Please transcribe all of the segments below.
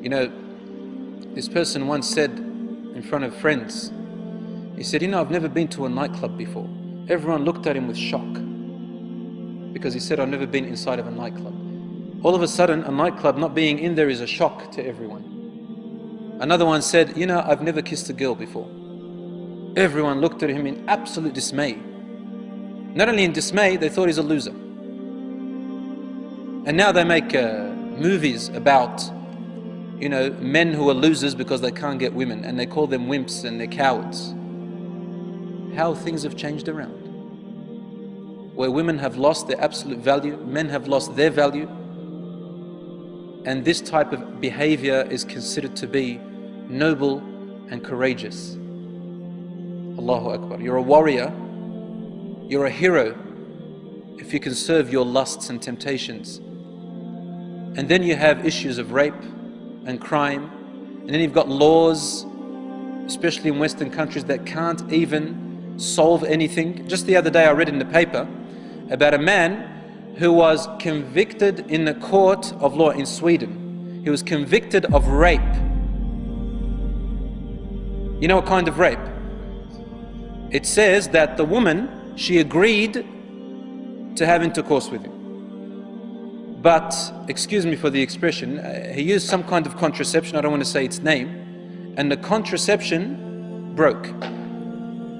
You know, this person once said in front of friends, he said, I've never been to a nightclub before. Everyone looked at him with shock because he said, I've never been inside of a nightclub. All of a sudden, a nightclub not being in there is a shock to everyone. Another one said, I've never kissed a girl before. Everyone looked at him in absolute dismay. Not only in dismay, they thought he's a loser. And now they make movies about men who are losers because they can't get women, and they call them wimps and they're cowards. How things have changed around. Where women have lost their absolute value, men have lost their value, and this type of behavior is considered to be noble and courageous. Allahu Akbar. You're a warrior, you're a hero if you can serve your lusts and temptations. And then you have issues of rape and crime, and then you've got laws, especially in Western countries, that can't even solve anything. Just the other day I read in the paper about a man who was convicted in the court of law in Sweden. He was convicted of rape. You know what kind of rape? It says that the woman, she agreed to have intercourse with him. But, excuse me for the expression, he used some kind of contraception, I don't want to say its name, and the contraception broke.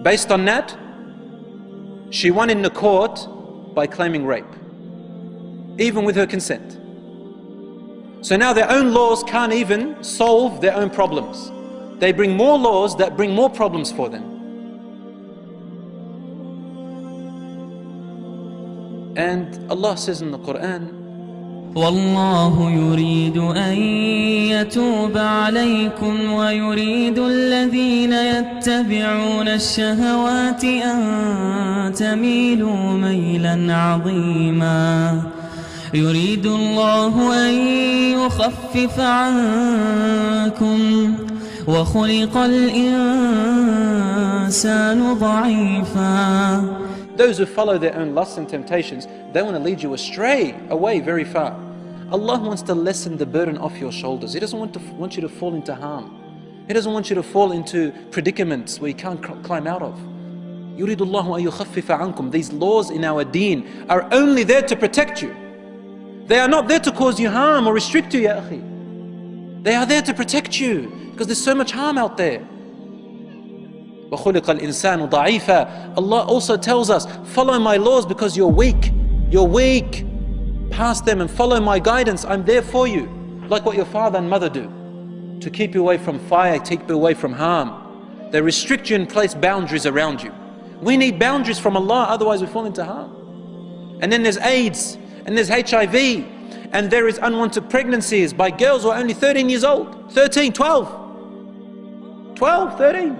Based on that, she won in the court by claiming rape, even with her consent. So now their own laws can't even solve their own problems. They bring more laws that bring more problems for them. And Allah says in the Quran, والله يريد أن يتوب عليكم ويريد الذين يتبعون الشهوات أن تميلوا ميلا عظيما يريد الله أن يخفف عنكم وخلق الإنسان ضعيفا. Those who follow their own lusts and temptations, they want to lead you astray, away very far. Allah wants to lessen the burden off your shoulders. He doesn't want you to fall into harm. He doesn't want you to fall into predicaments where you can't climb out of. يُرِيدُ اللَّهُ أَن يُخَفِّفَ عَنْكُمْ. These laws in our deen are only there to protect you. They are not there to cause you harm or restrict you, ya akhi. They are there to protect you because there's so much harm out there. وَخُلِقَ الْإِنسَانُ ضَعِيفًا. Allah also tells us, follow my laws because you're weak. You're weak. Pass them and follow my guidance. I'm there for you. Like what your father and mother do. To keep you away from fire, keep you away from harm. They restrict you and place boundaries around you. We need boundaries from Allah, otherwise we fall into harm. And then there's AIDS, and there's HIV, and there is unwanted pregnancies by girls who are only 13 years old. 13, 12. 12, 13.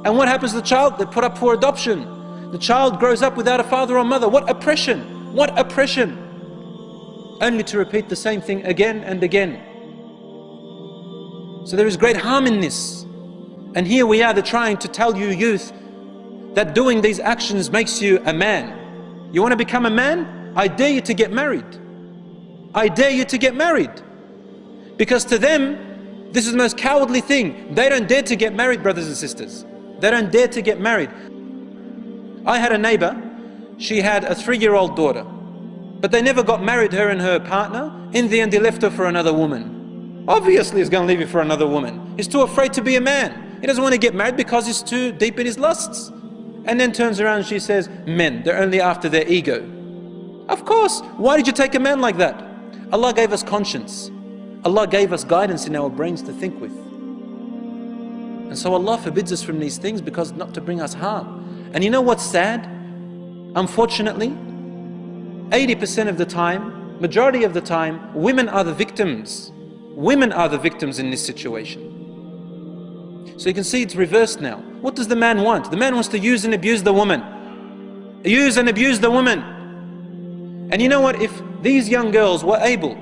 And what happens to the child? They put up for adoption. The child grows up without a father or mother. What oppression! What oppression! Only to repeat the same thing again and again. So there is great harm in this. And here we are, they're trying to tell you youth that doing these actions makes you a man. You want to become a man? I dare you to get married. I dare you to get married. Because to them, this is the most cowardly thing. They don't dare to get married, brothers and sisters. They don't dare to get married. I had a neighbor, she had a 3-year-old daughter, but they never got married, her and her partner. In the end, he left her for another woman. Obviously, he's going to leave you for another woman. He's too afraid to be a man. He doesn't want to get married because he's too deep in his lusts. And then turns around and she says, men, they're only after their ego. Of course, why did you take a man like that? Allah gave us conscience. Allah gave us guidance in our brains to think with. And so Allah forbids us from these things because not to bring us harm. And you know what's sad? Unfortunately, 80% of the time, majority of the time, women are the victims. Women are the victims in this situation. So you can see it's reversed now. What does the man want? The man wants to use and abuse the woman. Use and abuse the woman. And you know what? If these young girls were able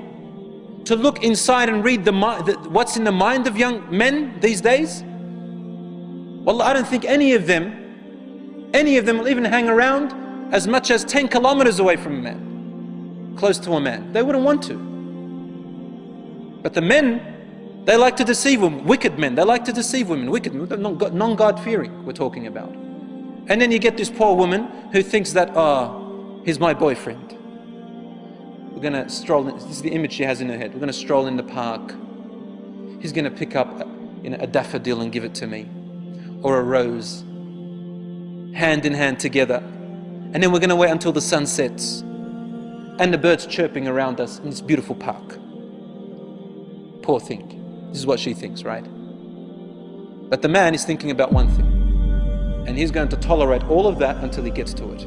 to look inside and read what's in the mind of young men these days, wallah, I don't think any of them will even hang around as much as 10 kilometers away from a man, close to a man. They wouldn't want to. But the men, they like to deceive women, wicked men. They like to deceive women, wicked men, non-God-fearing we're talking about. And then you get this poor woman who thinks that, oh, he's my boyfriend. We're going to stroll in, this is the image she has in her head. We're going to stroll in the park. He's going to pick up a daffodil and give it to me. Or a rose. Hand in hand together. And then we're going to wait until the sun sets. And the birds chirping around us in this beautiful park. Poor thing. This is what she thinks, right? But the man is thinking about one thing. And he's going to tolerate all of that until he gets to it.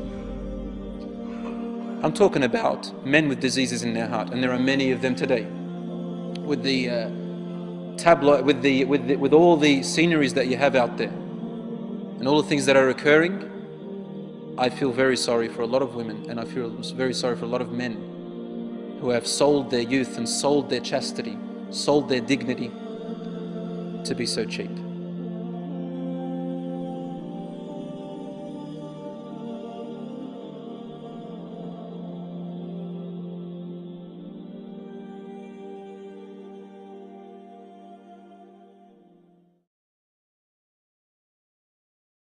I'm talking about men with diseases in their heart, and there are many of them today. With the tabloid, with all the sceneries that you have out there, and all the things that are occurring, I feel very sorry for a lot of women, and I feel very sorry for a lot of men who have sold their youth and sold their chastity, sold their dignity to be so cheap.